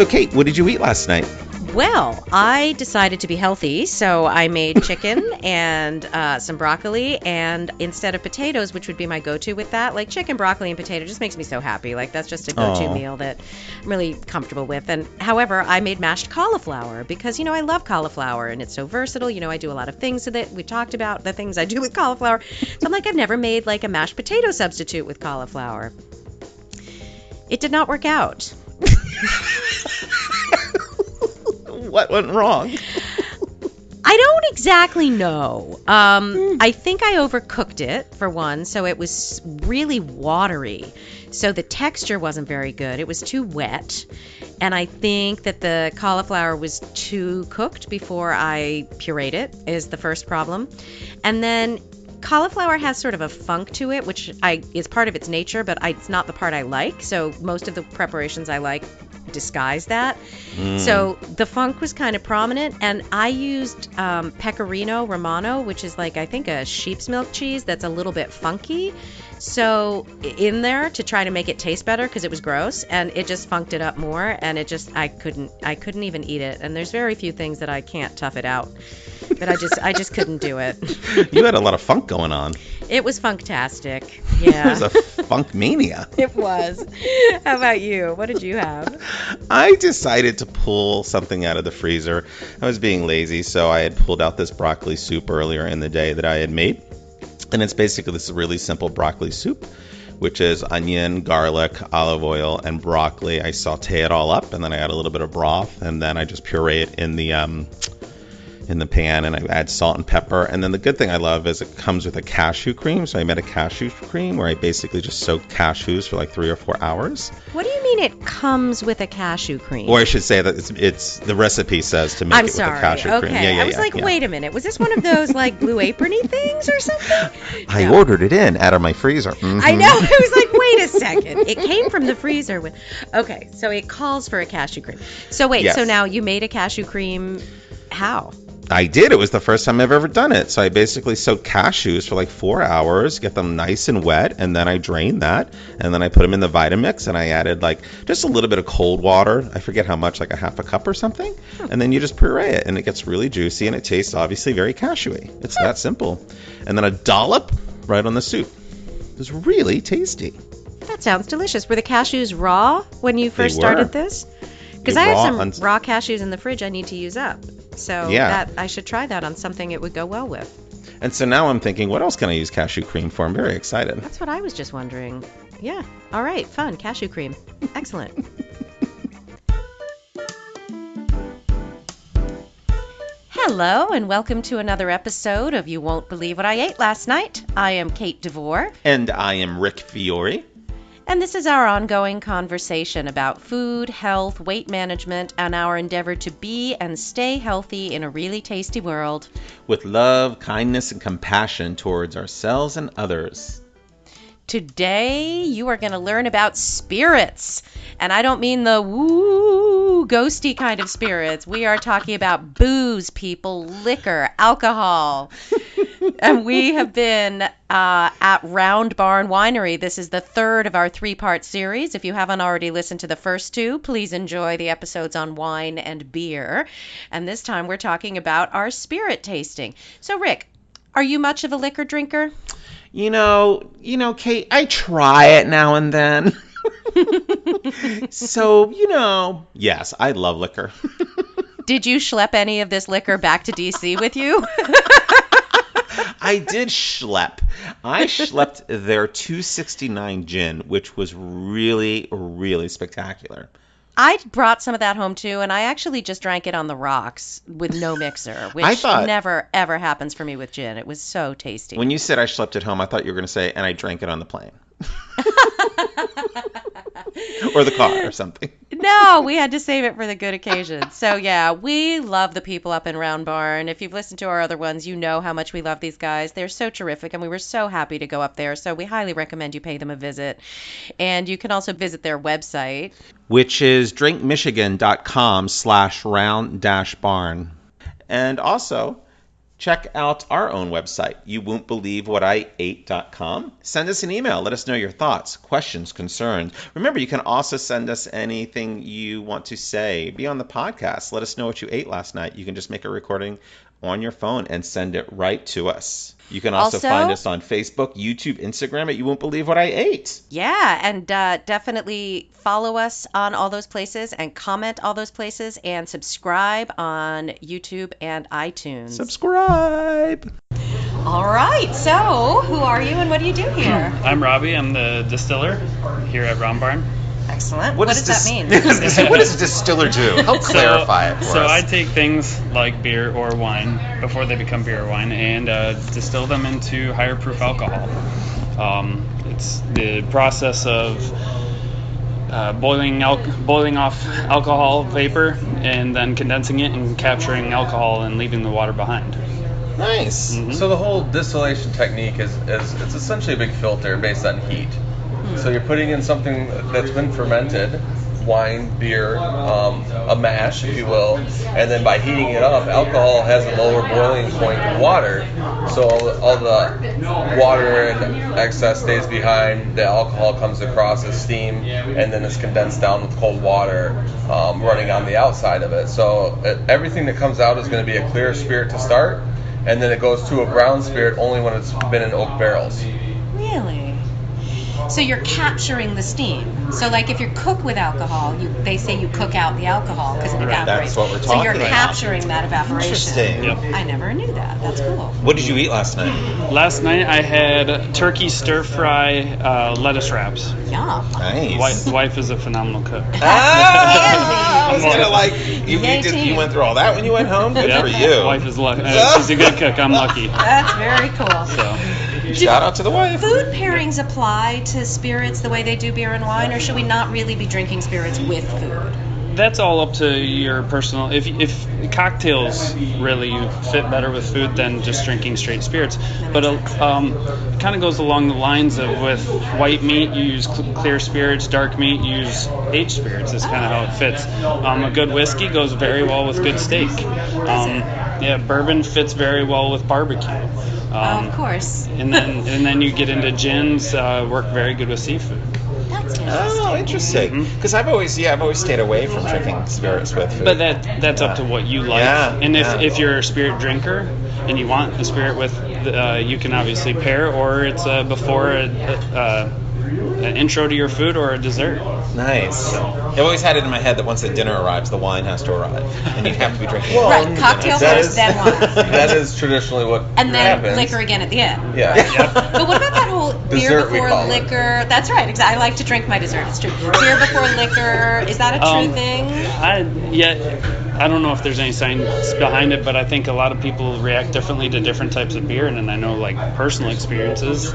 So, Kate, what did you eat last night? Well, I decided to be healthy, so I made chicken and some broccoli, and instead of potatoes, which would be my go-to with that, like chicken, broccoli, and potato just makes me so happy. Like, that's just a go-to meal that I'm really comfortable with. And however, I made mashed cauliflower because, you know, I love cauliflower, and it's so versatile. You know, I do a lot of things with it. We talked about the things I do with cauliflower. So I'm like, I've never made like a mashed potato substitute with cauliflower. It did not work out. What went wrong? I don't exactly know. I think I overcooked it, for one, so it was really watery. So the texture wasn't very good. It was too wet. And I think that the cauliflower was too cooked before I pureed it, is the first problem. And then cauliflower has sort of a funk to it, which is part of its nature, but it's not the part I like. So most of the preparations I like disguise that. So the funk was kind of prominent, and I used Pecorino Romano, which is like, I think, a sheep's milk cheese that's a little bit funky. So in there to try to make it taste better, because it was gross, and it just funked it up more, and it just, I couldn't even eat it. And there's very few things that I can't tough it out, but I just couldn't do it. You had a lot of funk going on. It was funktastic. Yeah. It was a funk mania. It was. How about you? What did you have? I decided to pull something out of the freezer. I was being lazy, so I had pulled out this broccoli soup earlier in the day that I had made. And it's basically this really simple broccoli soup, which is onion, garlic, olive oil, and broccoli. I saute it all up, and then I add a little bit of broth, and then I just puree it in the pan, and I add salt and pepper. And then the good thing I love is it comes with a cashew cream. So I made a cashew cream where I basically just soak cashews for like 3 or 4 hours. What do you mean it comes with a cashew cream? Or I should say that it's the recipe says to make with a cashew cream. Okay. I was like, wait a minute. Was this one of those like Blue Apron-y things or something? I ordered it in out of my freezer. Mm-hmm. I know. I was like, wait a second. It came from the freezer. Okay, so it calls for a cashew cream. So wait, Yes. So now you made a cashew cream. How? I did. It was the first time I've ever done it. So I basically soaked cashews for like 4 hours, get them nice and wet, and then I drained that, and then I put them in the Vitamix, and I added like just a little bit of cold water. I forget how much, like a half a cup or something. And then you just puree it, and it gets really juicy, and it tastes obviously very cashewy. It's that simple. And then a dollop right on the soup. It was really tasty. That sounds delicious. Were the cashews raw when you first started this? Because I have some raw cashews in the fridge I need to use up. So I should try that on something it would go well with. And so now I'm thinking, what else can I use cashew cream for? I'm very excited. That's what I was just wondering. Yeah. All right. Fun. Cashew cream. Excellent. Hello, and welcome to another episode of You Won't Believe What I Ate Last Night. I am Kate DeVore. And I am Rick Fiore. And this is our ongoing conversation about food, health, weight management, and our endeavor to be and stay healthy in a really tasty world. With love, kindness, and compassion towards ourselves and others. Today, you are going to learn about spirits. And I don't mean the woo, ghosty kind of spirits. We are talking about booze, people, liquor, alcohol. And we have been at Round Barn Winery. This is the third of our 3-part series. If you haven't already listened to the first 2, please enjoy the episodes on wine and beer. And this time we're talking about our spirit tasting. So, Rick, are you much of a liquor drinker? You know, Kate, I try it now and then. So, yes, I love liquor. Did you schlep any of this liquor back to D.C. with you? I did schlep. I schlepped their 269 gin, which was really, really spectacular. I brought some of that home, too, and I actually just drank it on the rocks with no mixer, which never, ever happens for me with gin. It was so tasty. When you said I schlepped it home, I thought you were going to say, and I drank it on the plane. Or the car or something. No, we had to save it for the good occasion. So, yeah, we love the people up in Round Barn. If you've listened to our other ones, you know how much we love these guys. They're so terrific, and we were so happy to go up there. So we highly recommend you pay them a visit. And you can also visit their website, which is drinkmichigan.com/round-barn. And also, Check out our own website, youwon'tbelievewhatIate.com. Send us an email. Let us know your thoughts, questions, concerns. Remember, you can also send us anything you want to say. Be on the podcast. Let us know what you ate last night. You can just make a recording on your phone and send it right to us. You can also find us on Facebook, YouTube, Instagram at You Won't Believe What I Ate. Yeah, and definitely follow us on all those places and comment all those places and subscribe on YouTube and iTunes. Subscribe. All right, so who are you and what do you do here? I'm Robbie. I'm the distiller here at Ron Barn. Excellent. What does that mean? What does a distiller do? Help clarify it for us. So I take things like beer or wine before they become beer or wine and distill them into higher proof alcohol. It's the process of boiling off alcohol vapor and then condensing it and capturing alcohol and leaving the water behind. Nice. Mm-hmm. So the whole distillation technique is it's essentially a big filter based on heat. So you're putting in something that's been fermented, wine, beer, a mash, if you will, and then by heating it up, alcohol has a lower boiling point than water, so all the water and excess stays behind, the alcohol comes across as steam, and then it's condensed down with cold water running on the outside of it. So everything that comes out is going to be a clear spirit to start, and then it goes to a brown spirit only when it's been in oak barrels. Really? So you're capturing the steam. So like if you cook with alcohol, they say you cook out the alcohol because it evaporates. That's what we're talking So you're about. capturing that evaporation. Interesting. Yep. I never knew that. That's cool. What did you eat last night? Last night I had turkey stir fry lettuce wraps. Yum. Nice. Wife is a phenomenal cook. I was gonna like you Yay, went through all that when you went home. Good Yep. for you. Wife is lucky. She's a good cook. I'm lucky. That's very cool. So. Shout out to the wife. Food pairings apply to spirits the way they do beer and wine, or should we not really be drinking spirits with food? That's all up to your personal. If cocktails really fit better with food than just drinking straight spirits, but it kind of goes along the lines of with white meat you use clear spirits, dark meat you use aged spirits. Is kind of how it fits. A good whiskey goes very well with good steak. Yeah, bourbon fits very well with barbecue. Of course. And then you get into gins, work very good with seafood. That's interesting. Oh, interesting. Because I've always stayed away from drinking spirits with food. But that's up to what you like. Yeah, And yeah. if you're a spirit drinker and you want a spirit with, you can obviously pair, or it's before an intro to your food or a dessert. Nice. I've always had it in my head that once the dinner arrives, the wine has to arrive, and you have to be drinking. Right, cocktail That first, is- then wine. That is traditionally what And then happens. liquor again at the end. Yeah. But what about that whole beer Dessert, we before call it. liquor? That's right. Exactly. I like to drink my dessert. It's true. Beer before liquor. Is that a true thing? I don't know if there's any science behind it, but I think a lot of people react differently to different types of beer, and then I know like personal experiences,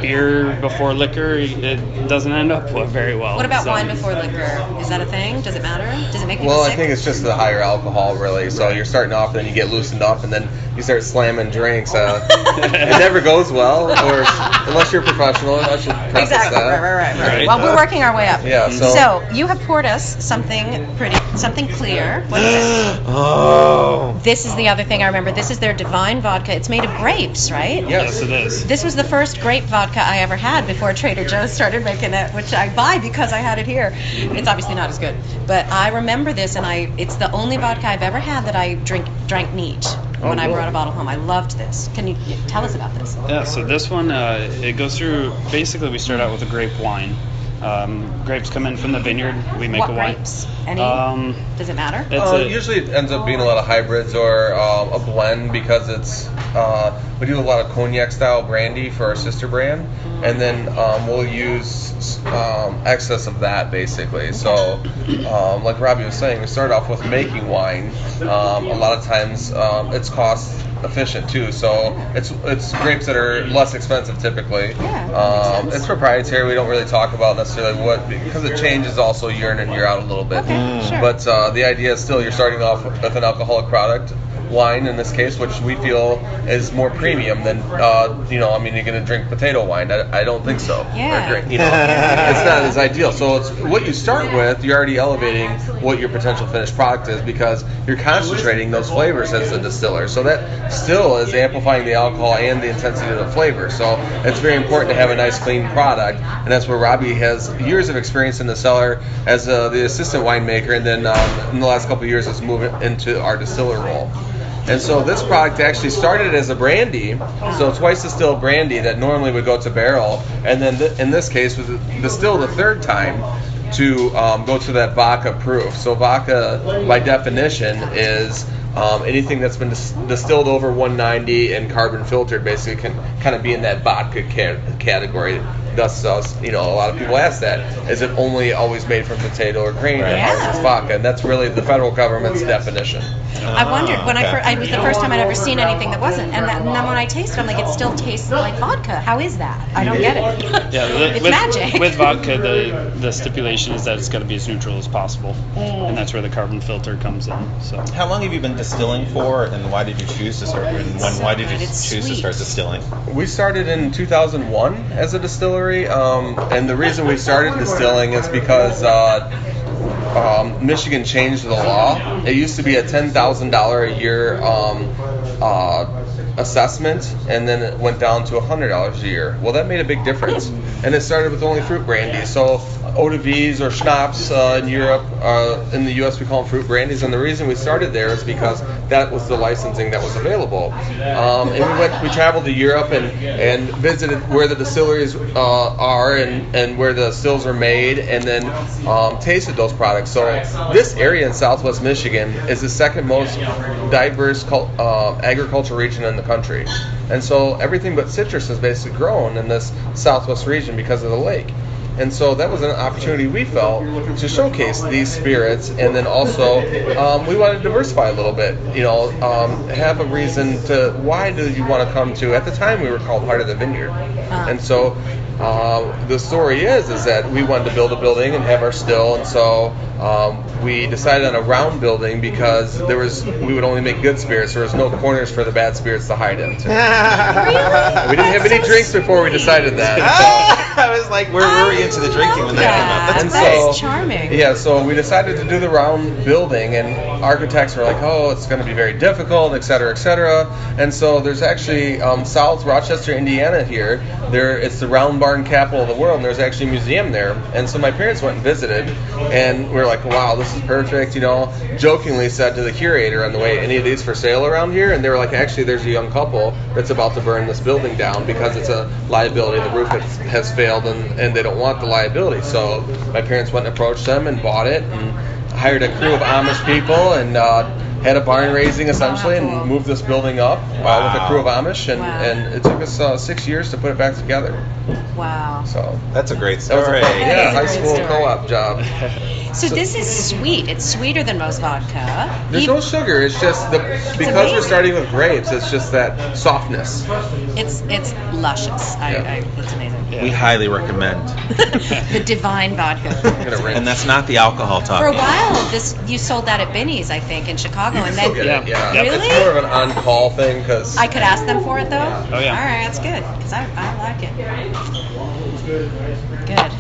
beer before liquor, it doesn't end up very well. What about So- wine before liquor? Is that a thing? Does it matter? Does it make people Well, sick? I think it's just the higher alcohol, really. So you're starting off, then you get loosened up, and then you start slamming drinks. It never goes well, or unless you're a professional. I should preface Exactly. that. Right. Right. Well, we're working our way up. Yeah. So you have poured us something clear. What is it? Oh. This is the other thing I remember. This is their divine vodka. It's made of grapes, right? Yes, it is. This was the first grape vodka I ever had before Trader Joe's started making it, which I buy because I had it here. It's obviously not as good, but I remember this, and it's the only vodka I've ever had that I drank neat when I brought a bottle home. I loved this. Can you tell us about this? Yeah, so this one, it goes through, basically we start out with a grape wine. Grapes come in from the vineyard, we make What a wine. grapes? Any? Does it matter? Usually it ends up being a lot of hybrids or a blend because we do a lot of cognac style brandy for our sister brand, and then we'll use excess of that basically. So like Robbie was saying, we start off with making wine. A lot of times it's cost efficient too, so it's grapes that are less expensive typically. Yeah, that makes sense. It's proprietary. We don't really talk about necessarily what, because it changes also year in and year out a little bit. Okay, sure. But the idea is still you're starting off with an alcoholic product, wine in this case, which we feel is more premium than you're going to drink potato wine. I don't think so. Yeah. Or drink, it's not as ideal. So it's what you start with. You're already elevating what your potential finished product is because you're concentrating those flavors as a distiller. So that still is amplifying the alcohol and the intensity of the flavor. So it's very important to have a nice, clean product, and that's where Robbie has years of experience in the cellar as the assistant winemaker, and then in the last couple of years has moved into our distiller role. And so this product actually started as a brandy, so twice distilled brandy that normally would go to barrel, and then in this case was distilled a third time to go to that vodka proof. So vodka, by definition, is anything that's been distilled over 190 and carbon filtered basically can kind of be in that vodka category. Thus, a lot of people ask that, is it only always made from potato or grain, or how is this vodka? And that's really the federal government's definition. I wondered when it was the first time I'd ever seen anything that wasn't, and then when I tasted, I'm like, it still tastes like vodka. How is that? I don't get it. Yeah, it's magic. With vodka, the stipulation is that it's got to be as neutral as possible, and that's where the carbon filter comes in. So, how long have you been distilling for, and why did you choose to start? Why did you choose to start distilling? We started in 2001 as a distillery, and the reason we started distilling is because Michigan changed the law. It used to be a $10,000 a year assessment, and then it went down to $100 a year. Well, that made a big difference, and it started with only fruit brandy. So eau de vies or schnapps in Europe, in the U.S. we call them fruit brandies, and the reason we started there is because that was the licensing that was available. And we traveled to Europe and visited where the distilleries are and where the stills are made, and then tasted those products. So this area in Southwest Michigan is the second most diverse agricultural region in the country, and so everything but citrus is basically grown in this Southwest region because of the lake. And so that was an opportunity we felt to showcase these spirits, and then also we wanted to diversify a little bit, have a reason to, why do you want to come to, at the time we were called Heart of the Vineyard. And so the story is that we wanted to build a building and have our still, and so we decided on a round building because we would only make good spirits. There was no corners for the bad spirits to hide into. Really? We didn't have any drinks before we decided that. I was like, where were we into the drinking when that came up? That's charming. Yeah, so we decided to do the round building, and architects were like, oh, it's going to be very difficult, et cetera, et cetera. And so there's actually South Rochester, Indiana here. It's the round barn capital of the world, and there's actually a museum there. And so my parents went and visited, and we were like, wow, this is perfect, jokingly said to the curator on the way, any of these for sale around here? And they were like, actually, there's a young couple that's about to burn this building down because it's a liability. The roof has failed, and they don't want the liability. So my parents went and approached them and bought it and hired a crew of Amish people and had a barn raising essentially and moved this building up with a crew of Amish, and it took us 6 years to put it back together. Wow. So that's a great that was story. a high school co-op job. So this is sweet. It's sweeter than most vodka. There's no sugar. It's just because we're starting with grapes. It's just that softness. It's luscious. It's amazing. We highly recommend. The divine vodka. And that's not the alcohol talk. For a while, you sold that at Binny's, I think, in Chicago, and then Yeah. Really? It's more of an on-call thing because I could ask them for it though. Oh yeah. All right, that's good because I like it. Good.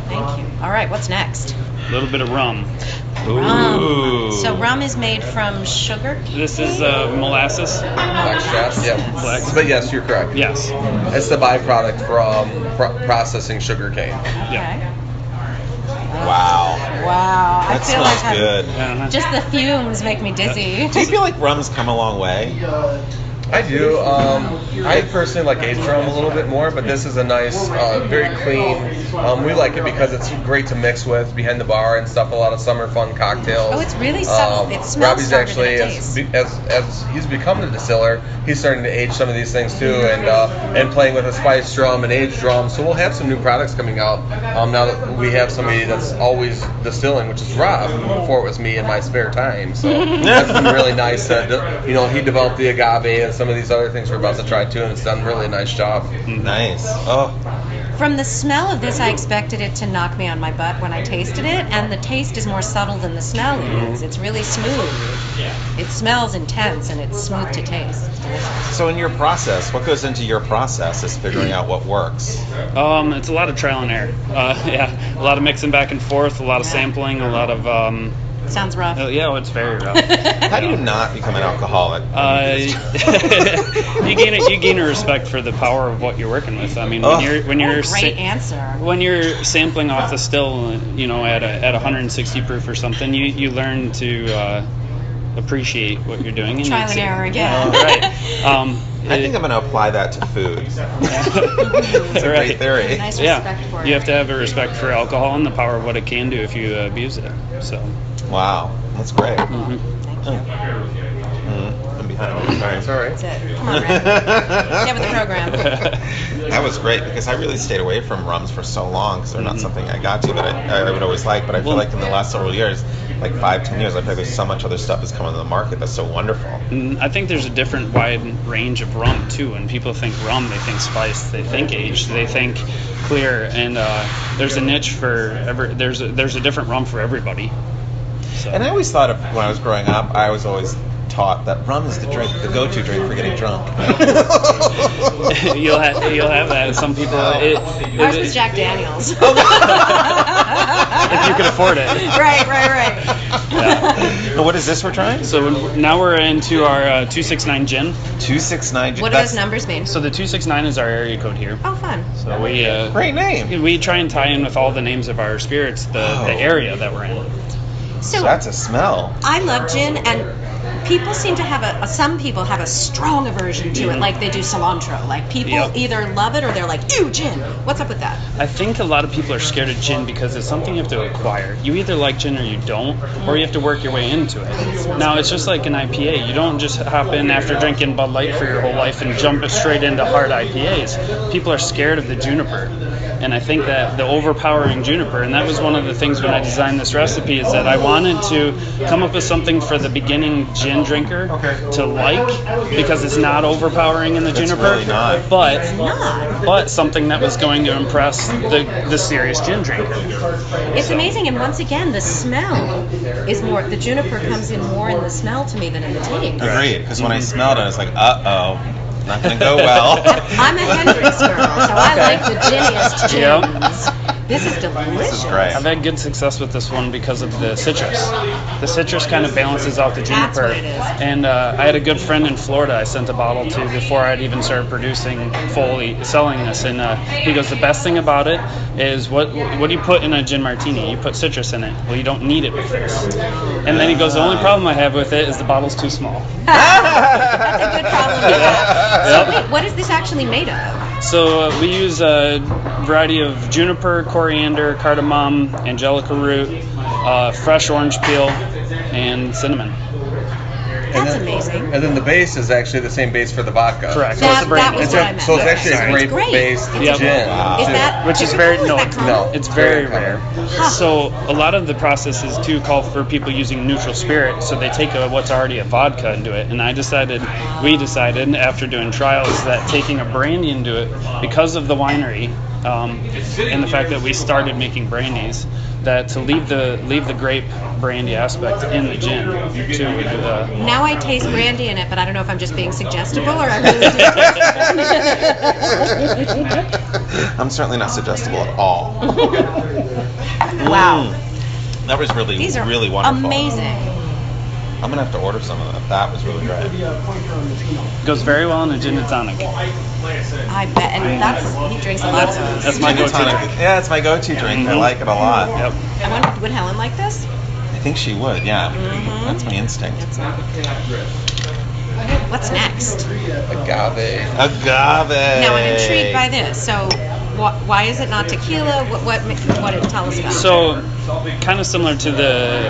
Thank you. All right, what's next? A little bit of rum. Rum. So rum is made from sugar cane? This is molasses. blackstrap. Yeah. Black. But yes, you're correct. Yes. It's the byproduct from processing sugar cane. Yeah. Wow. Wow. That I feel smells like good. Uh-huh. just the fumes make me dizzy. Do you feel like rum's come a long way? I do. I personally like aged rum a little bit more, but this is a nice, very clean. We like it because it's great to mix with behind the bar and stuff. A lot of summer fun cocktails. Oh, it's really subtle. It smells Robbie's stronger actually, than it tastes. as he's become the distiller, he's starting to age some of these things too, and playing with a spiced drum and aged drum. So we'll have some new products coming out now that we have somebody that's always distilling, which is Rob. Before it was me in my spare time. So that's been really nice. He developed the agave and some of these other things we're about to try too, and it's done really a nice job. Nice. Oh. From the smell of this, I expected it to knock me on my butt when I tasted it, and the taste is more subtle than the smell is. It's really smooth. It smells intense, and it's smooth to taste. It's delicious. So in your process, what goes into your process is figuring out what works? It's a lot of trial and error. Yeah, a lot of mixing back and forth, a lot of sampling, a lot of. Sounds rough. It's very rough. How do you not become an alcoholic? You gain a respect for the power of what you're working with. I mean, when you're great answer. When you're sampling off the still, at 160 proof or something, you learn to appreciate what you're doing. Trial and error again. Right. I think I'm going to apply that to food. It's a great theory. Nice respect for it. You have to have a respect for alcohol and the power of what it can do if you abuse it. So. Wow, that's great. Thank you. I'm behind. Sorry. It's all right. That's it. Come on, Red. Get with the program. That was great because I really stayed away from rums for so long because they're not something I got to that I would always like. But I feel like in the last several years, like 5-10 years, I feel like there's so much other stuff that's coming to the market that's so wonderful. I think there's a different wide range of rum too. When people think rum, they think spice, they think aged, they think clear, and there's a niche for there's a different rum for everybody. So. And I always thought of when I was growing up, I was always taught that rum is the go-to drink for getting drunk. You'll have that. Some people. Ours was Jack Daniels. If you can afford it. Right. Yeah. What is this we're trying? So now we're into our 269 gin. 269 gin. What do those numbers mean? So the 269 is our area code here. Oh, fun. So we great name. We try and tie in with all the names of our spirits, the area that we're in. So that's a smell. I love gin, and people seem to have some people have a strong aversion to it, like they do cilantro. Like people either love it or they're like, ew, gin. What's up with that? I think a lot of people are scared of gin because it's something you have to acquire. You either like gin or you don't, or you have to work your way into it. Now, it's just like an IPA. You don't just hop in after drinking Bud Light for your whole life and jump straight into hard IPAs. People are scared of the juniper. And I think that the overpowering juniper, and that was one of the things when I designed this recipe, is that I wanted to come up with something for the beginning gin drinker to like, because it's not overpowering in the juniper, really not. but something that was going to impress the serious gin drinker. It's amazing, and once again, the smell is more. The juniper comes in more in the smell to me than in the taste. Agreed, because when I smelled it, I was like, uh-oh. Not going to go well. I'm a Hendrix girl, so I like the ginniest gins. This is delicious. This is great. I've had good success with this one because of the citrus. The citrus kind of balances out the juniper. That's what it is. And I had a good friend in Florida I sent a bottle to before I'd even started fully selling this. And he goes, the best thing about it is what do you put in a gin martini? You put citrus in it. Well, you don't need it with this. And then he goes, the only problem I have with it is the bottle's too small. That's a good problem to have. So Yep. wait, what is this actually made of? So we use a variety of juniper, coriander, cardamom, angelica root, fresh orange peel, and cinnamon. That's amazing. And then the base is actually the same base for the vodka. Correct. So That it's a brandy. was what I meant. so it's actually Sorry. a grape It's great. based Yep. gin. Wow. Is too. that Which is typical? very Is that common? No. It's very Very rare. Huh. So a lot of the processes too call for people using neutral spirit, so they take what's already a vodka into it. And we decided after doing trials that taking a brandy into it, because of the winery and the fact that we started making brandies, that to leave the grape brandy aspect in the gin too. Now I taste brandy in it, but I don't know if I'm just being suggestible or I really do. I'm certainly not suggestible at all. Wow. That was really, These are really wonderful. amazing. I'm going to have to order some of that. That was really great. Goes very well in a gin and tonic. I bet, and he drinks a lot of those. That's my Gin and go-to tonic. drink. Yeah, it's my go-to drink. I like it a lot. Yep. I wonder, would Helen like this? I think she would, yeah. Mm-hmm. That's my instinct. What's next? Agave. Agave. Now I'm intrigued by this. So, why is it not tequila? What tell us about it? So kind of similar to the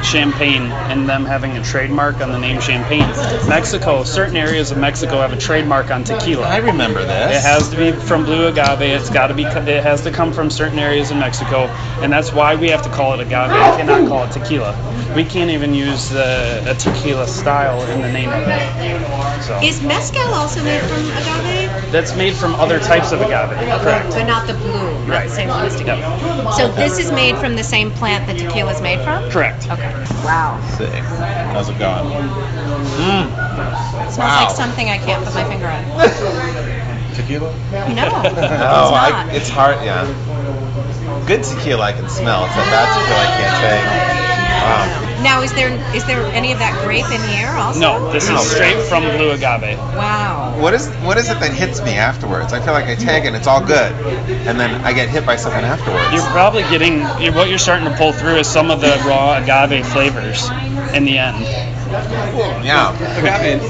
champagne and them having a trademark on the name champagne. Mexico, certain areas of Mexico have a trademark on tequila. I remember this. It has to be from blue agave. It has to come from certain areas in Mexico, and that's why we have to call it agave. We cannot call it tequila. We can't even use a tequila style in the name of it. So Is mezcal also made from agave? that's made from other types of agave. Correct. But not the blue, not Right. the same one as tequila. Yep. So this is made from the same plant that tequila is made from? Correct. Okay. Wow. Sick. How's it going? It smells like something I can't put my finger on. Tequila? No, it's Oh, not. it's hard. Yeah. Good tequila I can smell. It's that bad tequila I can't take. Wow. Now, is there any of that grape in here also? No, this is straight from blue agave. Wow. What is it that hits me afterwards? I feel like I take it and it's all good, and then I get hit by something afterwards. You're probably getting what you're starting to pull through is some of the raw agave flavors in the end. Yeah. Agave,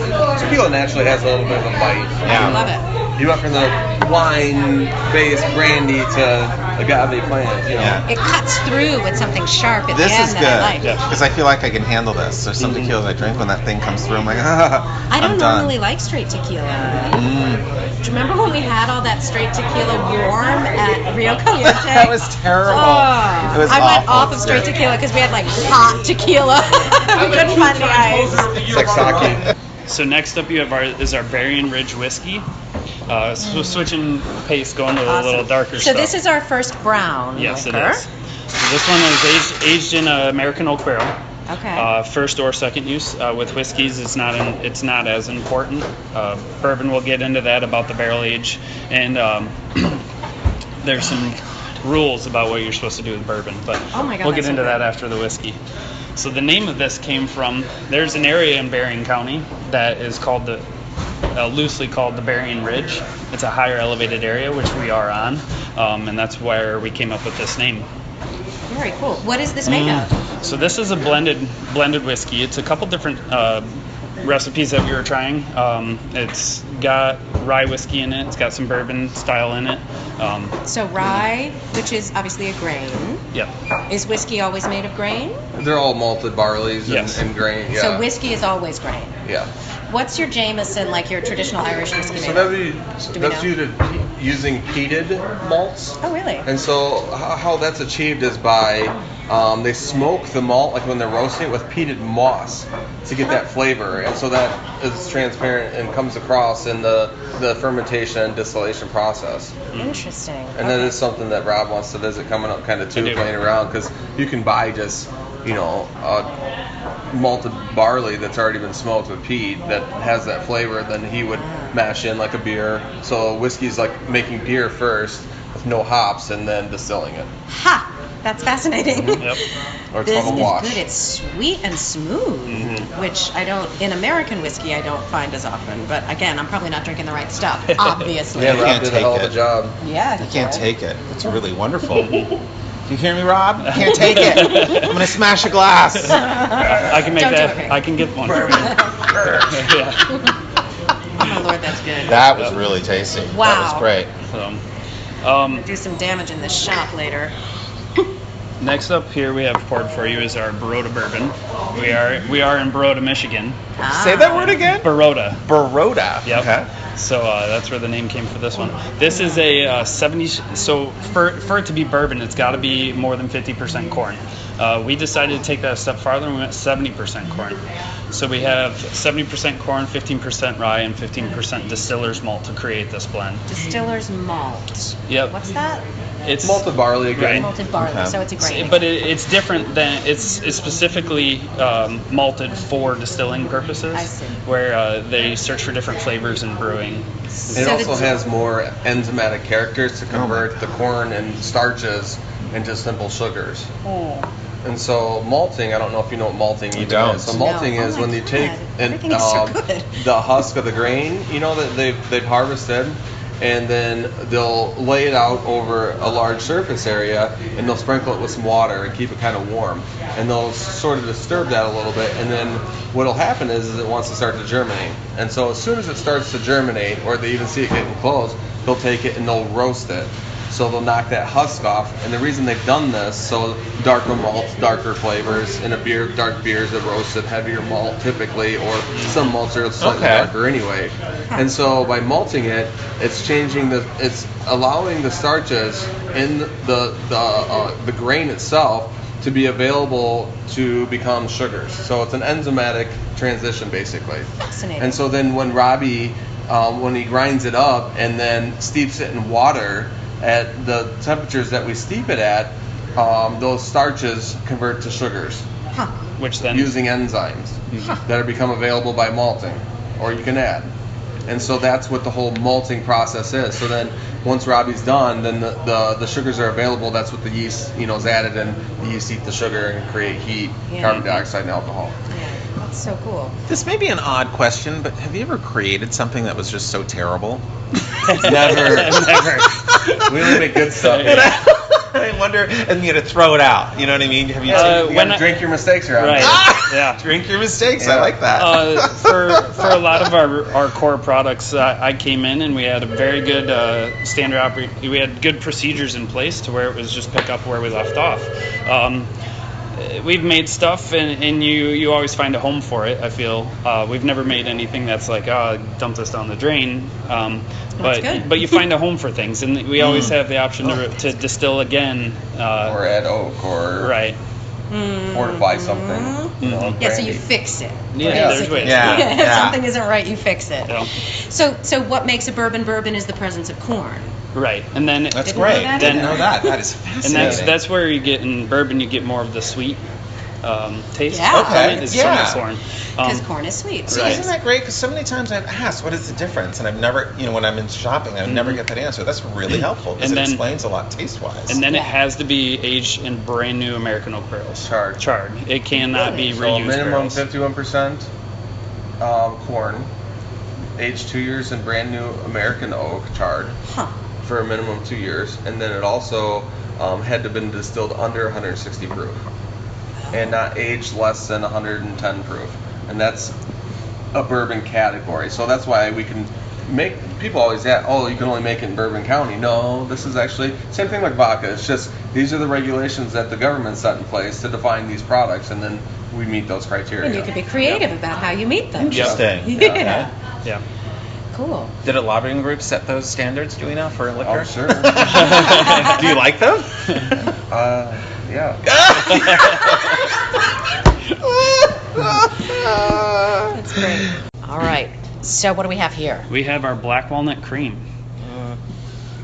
tequila naturally has a little bit of a bite. I Yeah. love it. You went from the wine-based brandy to agave plant, you know. Yeah. It cuts through with something sharp at This the end is that I like. good because I feel like I can handle this. There's some tequilas I drink when that thing comes through. I'm like, I I'm don't done. normally like straight tequila. Mm. Do you remember when we had all that straight tequila warm at Rio Caliente? That was terrible. Oh, It was I went awful. off of straight tequila because we had like hot tequila. We couldn't find the ice. It's like sake. So next up you have our Berrien Ridge whiskey. So switching pace, going to a little darker So stuff. this is our first brown Yes, liquor. it is. So this one is aged in American oak barrel. Okay. First or second use. With whiskeys, it's not as important. Bourbon, we'll get into that about the barrel age, and there's some rules about what you're supposed to do with bourbon, but Oh my God, we'll get that's so into good. that after the whiskey. So the name of this came from, there's an area in Berrien County that is called loosely called the Berrien Ridge. It's a higher elevated area, which we are on, and that's where we came up with this name. Very cool. What is this made of? So this is a blended whiskey. It's a couple different recipes that we were trying. It's got rye whiskey in it. It's got some bourbon style in it. So rye, which is obviously a grain. Yep. Is whiskey always made of grain? They're all malted barleys Yes. and grain. Yeah. So whiskey is always grain. Yeah. What's your Jameson, like your traditional Irish whiskey So made that of? would be, Do we that's know? using peated malts. Oh, really? And so how that's achieved is by they smoke the malt, like when they're roasting it, with peated moss to get that flavor, and so that is transparent and comes across in the fermentation and distillation process. Interesting. And that is something that Rob wants to visit coming up kind of too, I do. playing around, because you can buy just, malted barley that's already been smoked with peat that has that flavor, then he would mash in like a beer. So whiskey's like making beer first with no hops and then distilling it. Ha! That's fascinating. Yep. Or it's This called is a wash. good. It's sweet and smooth, which I don't, in American whiskey, I don't find as often. But again, I'm probably not drinking the right stuff, obviously. Yeah, You Rob can't did a take hell of a it. job. Yeah, You can't take it. It's really wonderful. You hear me, Rob? I can't take it. I'm gonna smash a glass. I can make Don't do that. it, Craig. I can get one. Yeah. Oh my lord, that's good. That was really tasty. That Wow. was great. So, Do some damage in the shop later. next up here we have poured for you is our Baroda bourbon. We are in Baroda, Michigan. Say that word again. Baroda. Baroda. Yep. Okay. So that's where the name came for this one. This is a 70. So for it to be bourbon, it's got to be more than 50% corn. We decided to take that a step farther, and we went 70% corn. So we have 70% corn, 15% rye, and 15% distiller's malt to create this blend. Distiller's malt. Yep. What's that? It's Malted barley again. Right. Malted barley, Okay. so it's a grain. But it's different than it's specifically malted for distilling purposes. I see. Where they search for different flavors in brewing. It So also the- has more enzymatic characters to convert the corn and starches into simple sugars. And so malting, I don't know if you know what malting even don't. is. So malting No. is Oh when my you take God. Everything is so good. the husk of the grain, that they've harvested, and then they'll lay it out over a large surface area, and they'll sprinkle it with some water and keep it kind of warm. And they'll sort of disturb that a little bit, and then what'll happen is it wants to start to germinate. And so as soon as it starts to germinate, or they even see it getting close, they'll take it and they'll roast it. So they'll knock that husk off. And the reason they've done this, so darker malts, darker flavors. In a beer, dark beer is a roasted, heavier malt typically, or some malts are slightly darker anyway. And so by malting it, it's allowing the starches in the grain itself to be available to become sugars. So it's an enzymatic transition, basically. Fascinating. And so then when Robbie, when he grinds it up and then steeps it in water at the temperatures that we steep it at, those starches convert to sugars. Huh. Which then using enzymes that are become available by malting, or you can add. And so that's what the whole malting process is. So then once Robbie's done, then the sugars are available. That's what the yeast is added, and the yeast eat the sugar and create heat, carbon dioxide, and alcohol. Yeah, that's so cool. This may be an odd question, but have you ever created something that was just so terrible? Never. We only make good stuff. I wonder, and you had to throw it out. You know what I mean? Have you? You gotta drink your mistakes around. Right. Yeah. Drink your mistakes. I like that. For a lot of our core products, I came in and we had a very good standard we had good procedures in place to where it was just pick up where we left off. We've made stuff and you always find a home for it. I feel we've never made anything that's like dump this down the drain. But you find a home for things, and we always have the option to distill again, or add oak, or fortify something. So you fix it. Yeah, there's ways. If something isn't right, you fix it. Yeah. So what makes a bourbon is the presence of corn. Right, and then that's great. I didn't know that. That is fascinating. And that's where you get in bourbon. You get more of the sweet taste. Yeah. Okay. It's Yeah. corn. Because corn is sweet. See, isn't that great? Because so many times I've asked, what is the difference? And I've never, when I'm in shopping, I never get that answer. That's really helpful because it explains a lot taste-wise. And then it has to be aged in brand new American oak barrels. Charred. It cannot be So reused minimum barrels. 51% corn, aged 2 years in brand new American oak, charred, for a minimum of 2 years. And then it also had to have been distilled under 160 proof. And not aged less than 110 proof. And that's a bourbon category. So that's why we can make, people always ask, you can only make it in Bourbon County. No, this is actually, same thing like vodka. It's just, these are the regulations that the government set in place to define these products, and then we meet those criteria. And you can be creative about how you meet them. Interesting. Yeah. Yeah. Cool. Did a lobbying group set those standards, do we know, for liquor? Oh, sure. Do you like them? Yeah. That's great. All right. So what do we have here? We have our black walnut cream.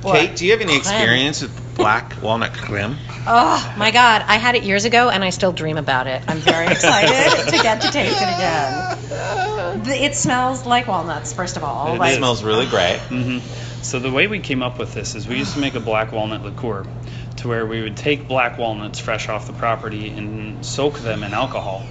Kate, do you have any experience with black walnut creme? Oh my God, I had it years ago and I still dream about it. I'm very excited to get to taste it again. It smells like walnuts, first of all. It smells really great. Mm-hmm. So the way we came up with this is we used to make a black walnut liqueur, to where we would take black walnuts fresh off the property and soak them in alcohol.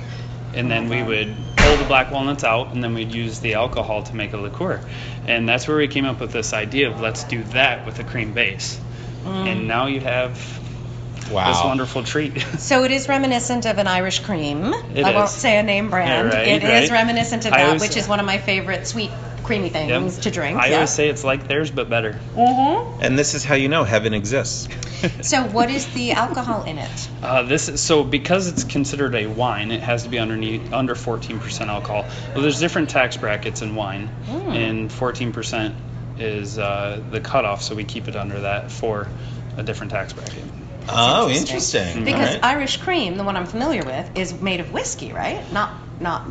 And then we would pull the black walnuts out, and then we'd use the alcohol to make a liqueur. And that's where we came up with this idea of let's do that with a cream base. And now you have this wonderful treat. So it is reminiscent of an Irish cream. I won't say a name brand. Yeah, It is reminiscent of that, which is one of my favorite sweet creamy things to drink. I always say it's like theirs, but better. Mm-hmm. And this is how you know heaven exists. So what is the alcohol in it? Because it's considered a wine, it has to be under 14% alcohol. Well, there's different tax brackets in wine, and 14% is the cutoff, so we keep it under that for a different tax bracket. Oh, interesting. Because Irish cream, the one I'm familiar with, is made of whiskey, right? Not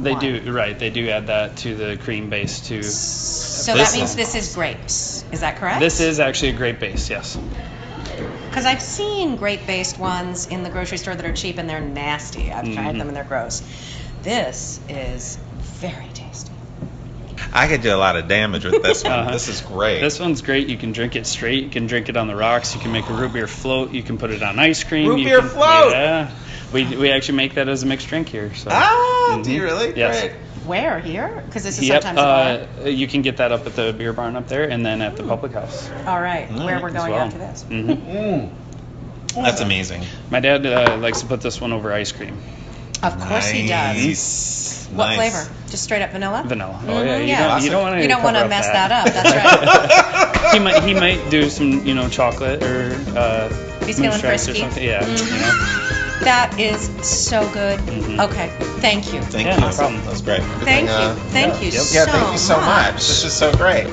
They wine. do, right. They do add that to the cream base too. So that means this is grapes. Is that correct? This is actually a grape base, yes. Because I've seen grape-based ones in the grocery store that are cheap and they're nasty. I've tried them and they're gross. This is very tasty. I could do a lot of damage with this one. This is great. This one's great. You can drink it straight. You can drink it on the rocks. You can make a root beer float. You can put it on ice cream. Root beer float! Yeah. We actually make that as a mixed drink here. So. Do you really? Yes. Great. Where? Here? Because this is sometimes a bar. You can get that up at the beer barn up there and then at the public house. All right. Where we're going after this. That's amazing. My dad likes to put this one over ice cream. Of course he does. What Nice. flavor? Just straight up vanilla? Vanilla. Mhm, Oh yeah, yeah. you don't want to. You don't want to mess that up. That's right. He might do some, chocolate or He's feeling moonstress or frisky. something. Yeah, That is so good. Mhm. Okay, thank you. Thank Yeah, you. no problem. That was great. Thank you. Thank you Yeah, so thank you so much. This is so great.